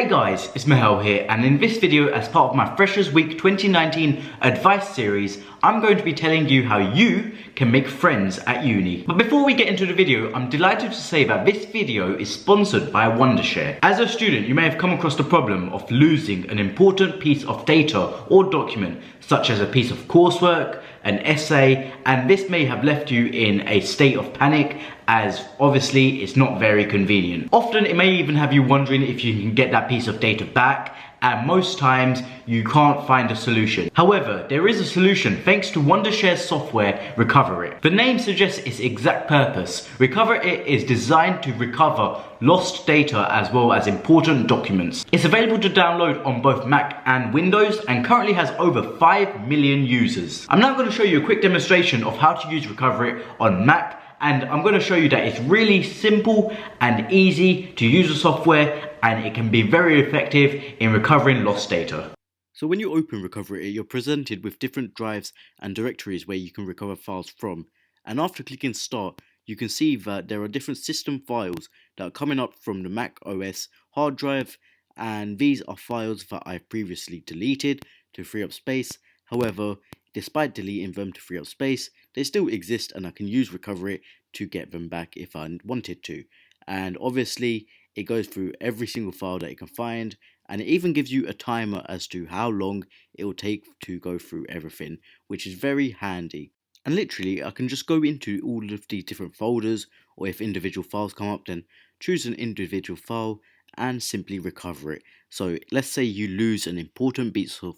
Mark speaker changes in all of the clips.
Speaker 1: Hey guys, it's Mahel here, and in this video, as part of my Freshers Week 2019 advice series, I'm going to be telling you how you can make friends at uni. But before we get into the video, I'm delighted to say that this video is sponsored by Wondershare. As a student, you may have come across the problem of losing an important piece of data or document, such as a piece of coursework, an essay, and this may have left you in a state of panic, as obviously it's not very convenient. Often it may even have you wondering if you can get that piece of data back, and most times you can't find a solution. However, there is a solution thanks to Wondershare's software, Recover It. The name suggests its exact purpose. Recover It is designed to recover lost data as well as important documents. It's available to download on both Mac and Windows and currently has over 5 million users. I'm now going to show you a quick demonstration of how to use Recover It on Mac, and I'm going to show you that it's really simple and easy to use the software, and it can be very effective in recovering lost data.
Speaker 2: So when you open Recover It, you're presented with different drives and directories where you can recover files from. And after clicking Start, you can see that there are different system files that are coming up from the Mac OS hard drive, and these are files that I've previously deleted to free up space. However, despite deleting them to free up space, they still exist and I can use Recover It to get them back if I wanted to. And obviously, it goes through every single file that it can find, and it even gives you a timer as to how long it will take to go through everything, which is very handy. And literally, I can just go into all of the different folders, or if individual files come up, then choose an individual file and simply recover it. So let's say you lose an important piece of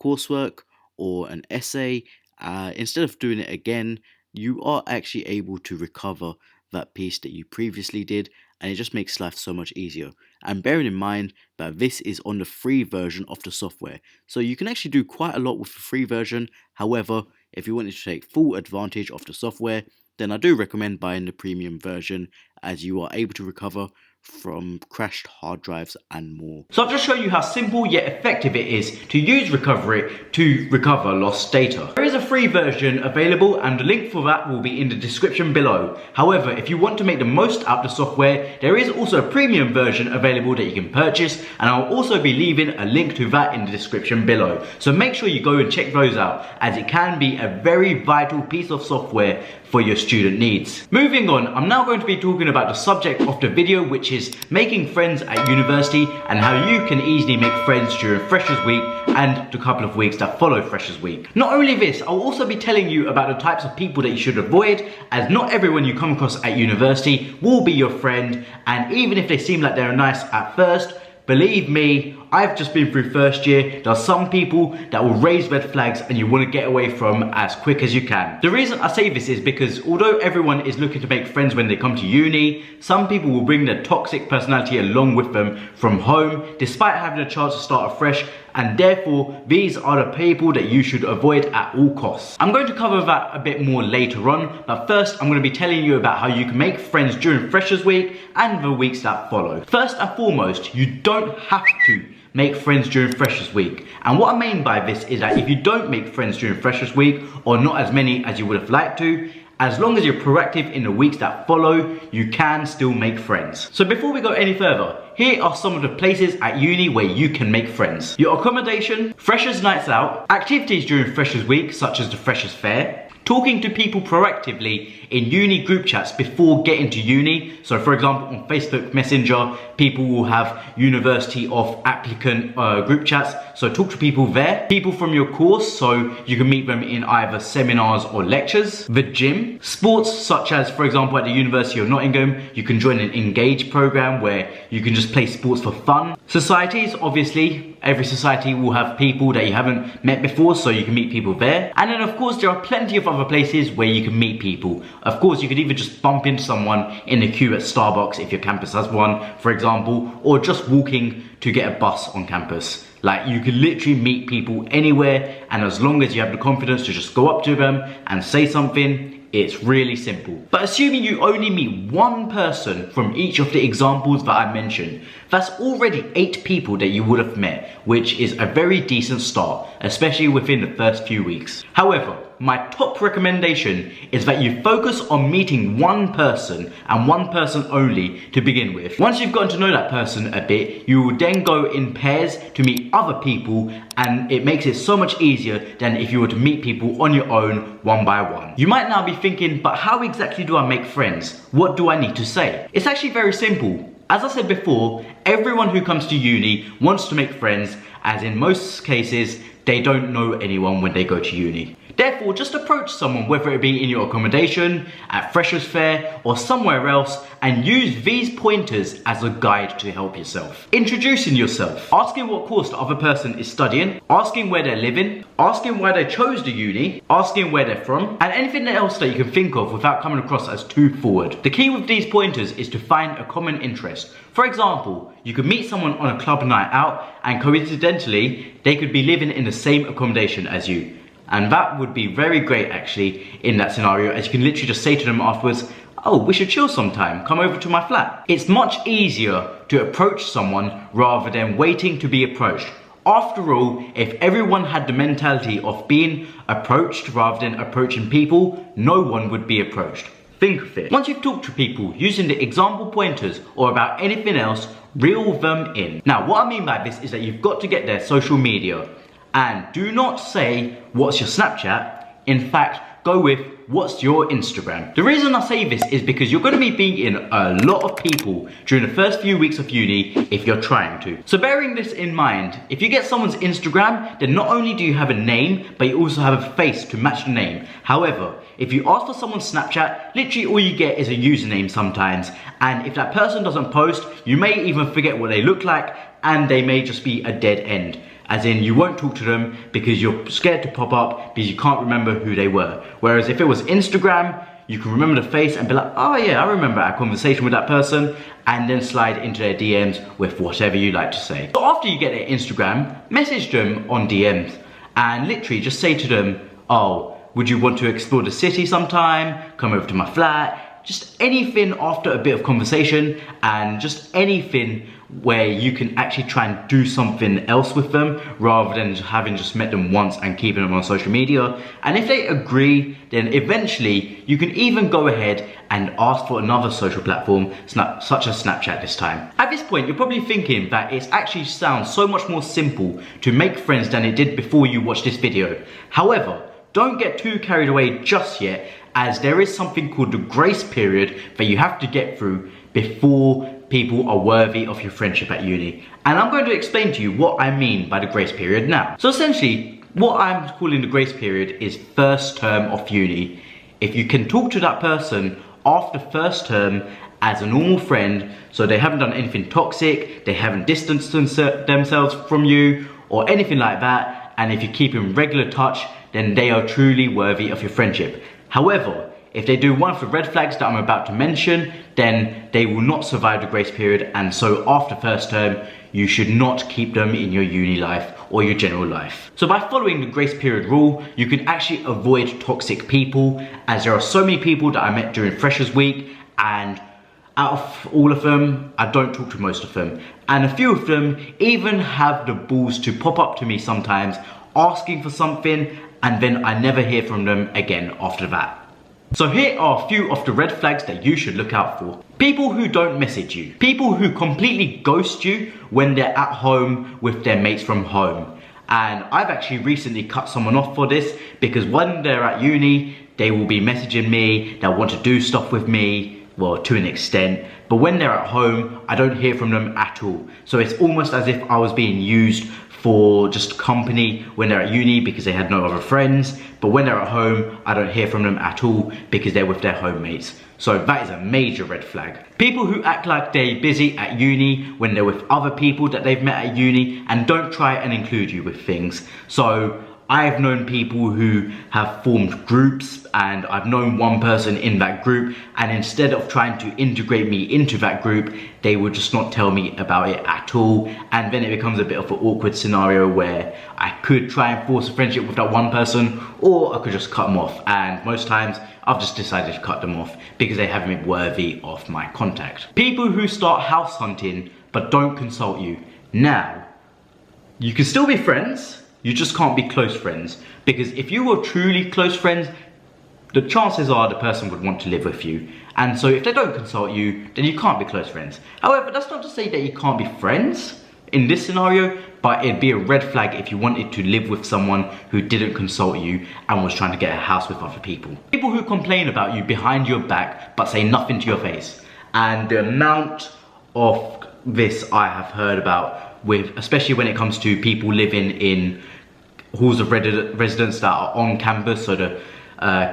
Speaker 2: coursework or an essay, instead of doing it again, you are actually able to recover that piece that you previously did, and it just makes life so much easier. And bearing in mind that this is on the free version of the software, so you can actually do quite a lot with the free version. However, if you wanted to take full advantage of the software, then I do recommend buying the premium version, as you are able to recover from crashed hard drives and more.
Speaker 1: So I've just shown you how simple yet effective it is to use Recover It to recover lost data. There is a free version available, and the link for that will be in the description below. However, if you want to make the most out of the software, there is also a premium version available that you can purchase, and I'll also be leaving a link to that in the description below. So make sure you go and check those out, as it can be a very vital piece of software for your student needs. Moving on, I'm now going to be talking about the subject of the video, which is making friends at university and how you can easily make friends during Freshers Week and the couple of weeks that follow Freshers Week. Not only this, I'll also be telling you about the types of people that you should avoid, as not everyone you come across at university will be your friend, and even if they seem like they're nice at first, believe me, I've just been through first year. There are some people that will raise red flags and you want to get away from as quick as you can. The reason I say this is because although everyone is looking to make friends when they come to uni, some people will bring their toxic personality along with them from home, despite having a chance to start afresh, and therefore these are the people that you should avoid at all costs. I'm going to cover that a bit more later on, but first I'm going to be telling you about how you can make friends during Freshers Week and the weeks that follow. First and foremost, you don't have to make friends during Freshers Week. And what I mean by this is that if you don't make friends during Freshers Week, or not as many as you would have liked to, as long as you're proactive in the weeks that follow, you can still make friends. So before we go any further, here are some of the places at uni where you can make friends. Your accommodation, Freshers Nights Out, activities during Freshers Week such as the Freshers Fair, talking to people proactively in uni group chats before getting to uni. So for example, on Facebook Messenger, people will have university of applicant group chats. So talk to people there. People from your course, so you can meet them in either seminars or lectures. The gym. Sports such as, for example, at the University of Nottingham, you can join an Engage program where you can just play sports for fun. Societies, obviously, every society will have people that you haven't met before, so you can meet people there. And then of course, there are plenty of other places where you can meet people. Of course, you could either just bump into someone in the queue at Starbucks if your campus has one, for example, or just walking to get a bus on campus. Like, you can literally meet people anywhere, and as long as you have the confidence to just go up to them and say something, It's really simple. But assuming you only meet one person from each of the examples that I mentioned, that's already 8 people that you would have met, which is a very decent start, especially within the first few weeks. However, my top recommendation is that you focus on meeting one person and one person only to begin with. Once you've gotten to know that person a bit, you will then go in pairs to meet other people, and it makes it so much easier than if you were to meet people on your own one by one. You might now be thinking, but how exactly do I make friends? What do I need to say? It's actually very simple. As I said before, everyone who comes to uni wants to make friends, as in most cases, they don't know anyone when they go to uni. Therefore, just approach someone, whether it be in your accommodation, at Freshers Fair, or somewhere else, and use these pointers as a guide to help yourself. Introducing yourself, asking what course the other person is studying, asking where they're living, asking why they chose the uni, asking where they're from, and anything else that you can think of without coming across as too forward. The key with these pointers is to find a common interest. For example, you could meet someone on a club night out, and coincidentally, they could be living in the same accommodation as you. And that would be very great actually in that scenario, as you can literally just say to them afterwards, oh, we should chill sometime, come over to my flat. It's much easier to approach someone rather than waiting to be approached. After all, if everyone had the mentality of being approached rather than approaching people, no one would be approached. Think of it. Once you've talked to people using the example pointers or about anything else, reel them in. Now, what I mean by this is that you've got to get their social media. And do not say, what's your Snapchat? In fact, go with, what's your Instagram? The reason I say this is because you're going to be meeting a lot of people during the first few weeks of uni if you're trying to. So bearing this in mind, if you get someone's Instagram, then not only do you have a name, but you also have a face to match the name. However, if you ask for someone's Snapchat, literally all you get is a username sometimes. And if that person doesn't post, you may even forget what they look like, and they may just be a dead end. As in, you won't talk to them because you're scared to pop up because you can't remember who they were. Whereas if it was Instagram, you can remember the face and be like, oh yeah, I remember our conversation with that person, and then slide into their DMs with whatever you like to say. So after you get their Instagram, message them on DMs and literally just say to them, oh, would you want to explore the city sometime? Come over to my flat. Just anything after a bit of conversation, and just anything where you can actually try and do something else with them rather than having just met them once and keeping them on social media. And if they agree, then eventually you can even go ahead and ask for another social platform, such as Snapchat this time. At this point, you're probably thinking that it actually sounds so much more simple to make friends than it did before you watched this video. However, don't get too carried away just yet, as there is something called the grace period that you have to get through before people are worthy of your friendship at uni. And I'm going to explain to you what I mean by the grace period now. So essentially, what I'm calling the grace period is first term of uni. If you can talk to that person after first term as a normal friend, so they haven't done anything toxic, they haven't distanced themselves from you or anything like that, and if you keep in regular touch, then they are truly worthy of your friendship. However, if they do one of the red flags that I'm about to mention, then they will not survive the grace period, and so after first term, you should not keep them in your uni life or your general life. So by following the grace period rule, you can actually avoid toxic people, as there are so many people that I met during Freshers Week, and out of all of them, I don't talk to most of them. And a few of them even have the balls to pop up to me sometimes, asking for something, and then I never hear from them again after that. So here are a few of the red flags that you should look out for. People who don't message you. People who completely ghost you when they're at home with their mates from home. And I've actually recently cut someone off for this, because when they're at uni, they will be messaging me, they'll want to do stuff with me, well, to an extent. But when they're at home, I don't hear from them at all. So it's almost as if I was being used for just company when they're at uni because they had no other friends, but when they're at home, I don't hear from them at all because they're with their homemates. So that is a major red flag. People who act like they're busy at uni when they're with other people that they've met at uni and don't try and include you with things. So I've known people who have formed groups, and I've known one person in that group, and instead of trying to integrate me into that group, they would just not tell me about it at all. And then it becomes a bit of an awkward scenario where I could try and force a friendship with that one person, or I could just cut them off. And most times I've just decided to cut them off because they haven't been worthy of my contact. People who start house hunting but don't consult you. Now, you can still be friends, you just can't be close friends, because if you were truly close friends, the chances are the person would want to live with you. And so if they don't consult you, then you can't be close friends. However, that's not to say that you can't be friends in this scenario, but it'd be a red flag if you wanted to live with someone who didn't consult you and was trying to get a house with other people. People who complain about you behind your back but say nothing to your face. And the amount of this I have heard about, with especially when it comes to people living in halls of residence that are on campus, so the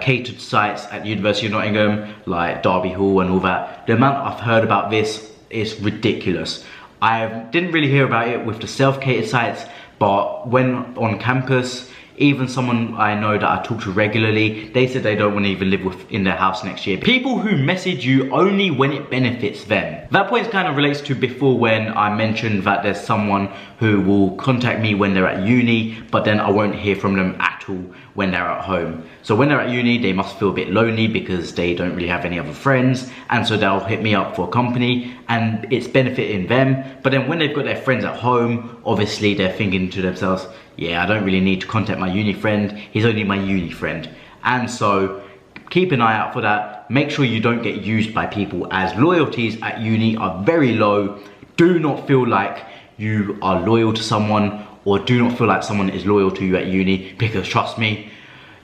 Speaker 1: catered sites at the University of Nottingham, like Derby Hall and all that. The amount I've heard about this is ridiculous. I didn't really hear about it with the self-catered sites, but when on campus, even someone I know that I talk to regularly, they said they don't want to even live in their house next year. People who message you only when it benefits them. That point kind of relates to before when I mentioned that there's someone who will contact me when they're at uni, but then I won't hear from them at all when they're at home. So when they're at uni, they must feel a bit lonely because they don't really have any other friends, and so they'll hit me up for company, and it's benefiting them. But then when they've got their friends at home, obviously they're thinking to themselves, yeah, I don't really need to contact my uni friend, he's only my uni friend. And so keep an eye out for that. Make sure you don't get used by people, as loyalties at uni are very low. Do not feel like you are loyal to someone, or do not feel like someone is loyal to you at uni, because trust me,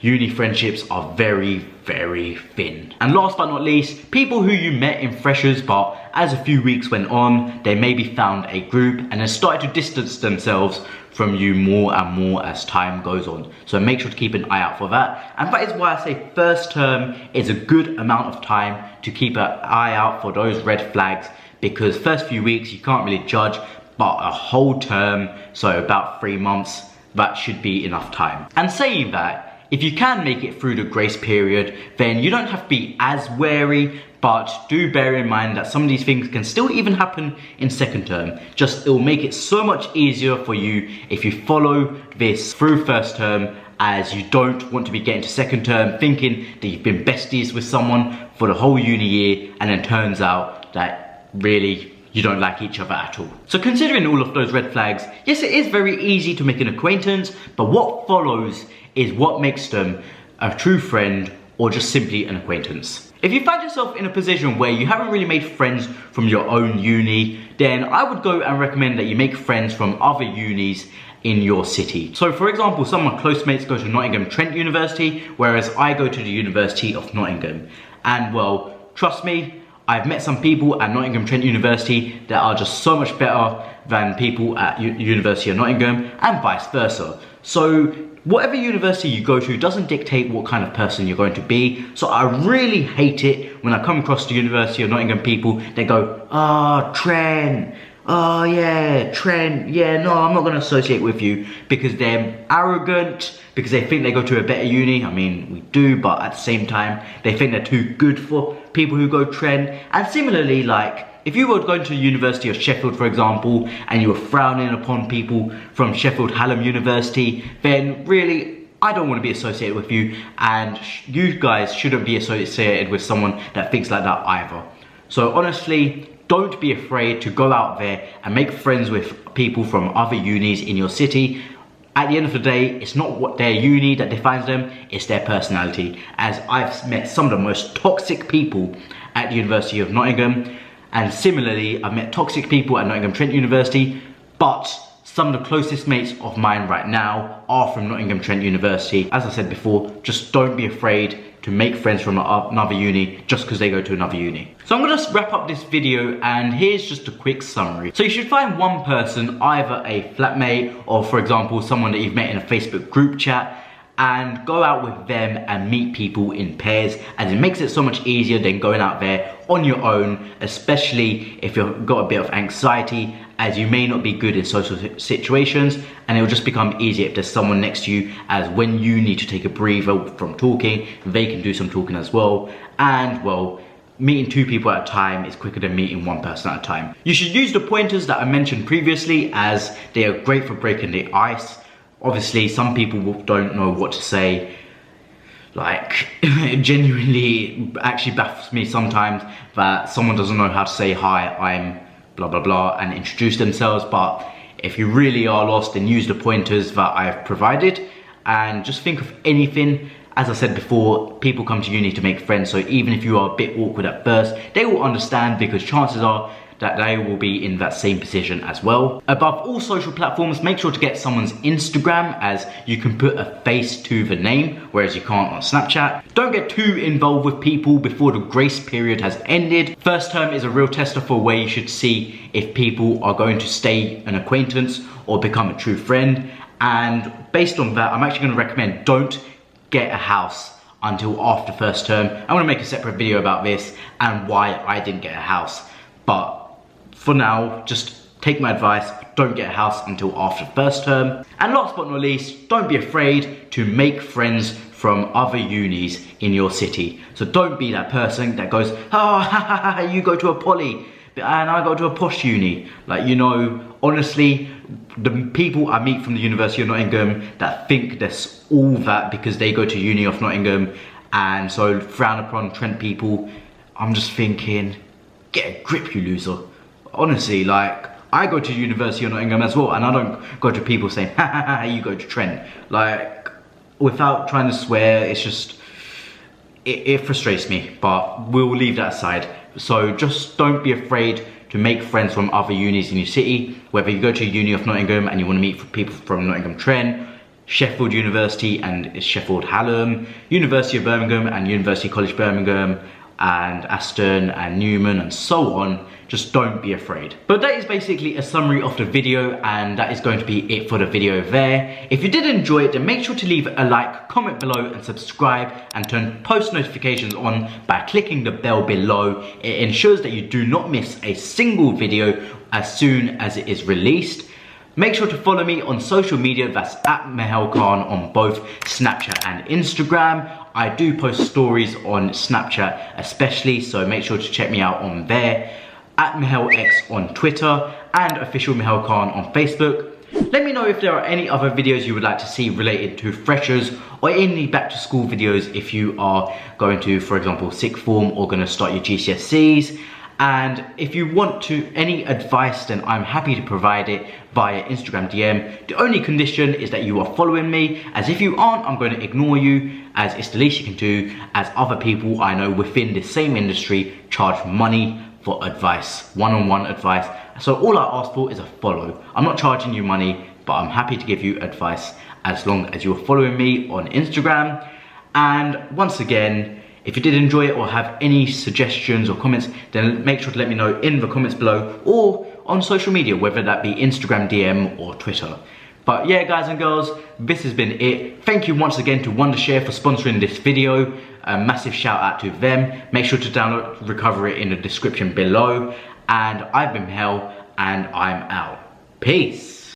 Speaker 1: uni friendships are very, very thin. And last but not least, people who you met in freshers, but as a few weeks went on, they maybe found a group and then started to distance themselves from you more and more as time goes on. So make sure to keep an eye out for that. And that is why I say first term is a good amount of time to keep an eye out for those red flags, because first few weeks you can't really judge, but a whole term, so about 3 months, that should be enough time. And saying that, if you can make it through the grace period, then you don't have to be as wary, but do bear in mind that some of these things can still even happen in second term. Just, it will make it so much easier for you if you follow this through first term, as you don't want to be getting to second term thinking that you've been besties with someone for the whole uni year, and then turns out that really you don't like each other at all. So considering all of those red flags, yes, it is very easy to make an acquaintance, but what follows is what makes them a true friend or just simply an acquaintance. If you find yourself in a position where you haven't really made friends from your own uni, then I would go and recommend that you make friends from other unis in your city. So for example, some of my close mates go to Nottingham Trent University, whereas I go to the University of Nottingham. And well, trust me, I've met some people at Nottingham Trent University that are just so much better than people at University of Nottingham, and vice versa. So whatever university you go to doesn't dictate what kind of person you're going to be. So I really hate it when I come across the University of Nottingham people, they go, oh, Trent, oh yeah, Trent, yeah, no, I'm not going to associate with you, because they're arrogant, because they think they go to a better uni. I mean, we do, but at the same time, they think they're too good for people who go Trent. And similarly, like, if you were going to the University of Sheffield, for example, and you were frowning upon people from Sheffield Hallam University, then really, I don't want to be associated with you, and you guys shouldn't be associated with someone that thinks like that either. So honestly, don't be afraid to go out there and make friends with people from other unis in your city. At the end of the day, it's not what their uni that defines them, it's their personality. As I've met some of the most toxic people at the University of Nottingham, and similarly, I've met toxic people at Nottingham Trent University, but some of the closest mates of mine right now are from Nottingham Trent University. As I said before, just don't be afraid to make friends from another uni just because they go to another uni. So I'm gonna wrap up this video, and here's just a quick summary. So you should find one person, either a flatmate or, for example, someone that you've met in a Facebook group chat, and go out with them and meet people in pairs, as it makes it so much easier than going out there on your own, especially if you've got a bit of anxiety as you may not be good in social situations, and it will just become easier if there's someone next to you, as when you need to take a breather from talking, they can do some talking as well. And well, meeting 2 people at a time is quicker than meeting 1 person at a time. You should use the pointers that I mentioned previously, as they are great for breaking the ice. Obviously, some people don't know what to say. Like, it genuinely actually baffles me sometimes that someone doesn't know how to say, hi, I'm blah blah blah, and introduce themselves. But if you really are lost, then use the pointers that I've provided, and just think of anything. As I said before, people come to uni to make friends, so even if you are a bit awkward at first, they will understand, because chances are that they will be in that same position as well. Above all social platforms, make sure to get someone's Instagram, as you can put a face to the name, whereas you can't on Snapchat. Don't get too involved with people before the grace period has ended. First term is a real tester for where you should see if people are going to stay an acquaintance or become a true friend. And based on that, I'm actually going to recommend don't get a house until after first term. I want to make a separate video about this and why I didn't get a house. But for now, just take my advice, don't get a house until after first term. And last but not least, don't be afraid to make friends from other unis in your city. So don't be that person that goes, oh, you go to a poly and I go to a posh uni. Like, you know, honestly, the people I meet from the University of Nottingham that think there's all that because they go to uni of Nottingham and so frown upon Trent people, I'm just thinking, get a grip, you loser. Honestly, like, I go to University of Nottingham as well, and I don't go to people saying, ha ha ha, you go to Trent. Like, without trying to swear, it's just, it frustrates me, but we'll leave that aside. So just don't be afraid to make friends from other unis in your city, whether you go to Uni of Nottingham and you want to meet people from Nottingham Trent, Sheffield University and Sheffield Hallam, University of Birmingham and University College Birmingham, and Aston and Newman and so on. Just don't be afraid. But that is basically a summary of the video, and that is going to be it for the video there. If you did enjoy it, then make sure to leave a like, comment below and subscribe, and turn post notifications on by clicking the bell below. It ensures that you do not miss a single video as soon as it is released. Make sure to follow me on social media, that's at Mahel Khan on both Snapchat and Instagram. I do post stories on Snapchat especially, so make sure to check me out on there. At MahelX on Twitter, and official Mahel Khan on Facebook. Let me know if there are any other videos you would like to see related to freshers, or any back to school videos if you are going to, for example, sixth form or going to start your GCSEs. And if you want any advice, then I'm happy to provide it via Instagram DM. The only condition is that you are following me, as if you aren't, I'm going to ignore you, as it's the least you can do, as other people I know within the same industry charge money for advice, one-on-one advice. So all I ask for is a follow. I'm not charging you money, but I'm happy to give you advice as long as you're following me on Instagram. And once again, if you did enjoy it or have any suggestions or comments, then make sure to let me know in the comments below or on social media, whether that be Instagram DM or Twitter. But yeah, guys and girls, this has been it. Thank you once again to Wondershare for sponsoring this video. A massive shout out to them. Make sure to download Recovery in the description below. And I've been Mahel, and I'm out. Peace.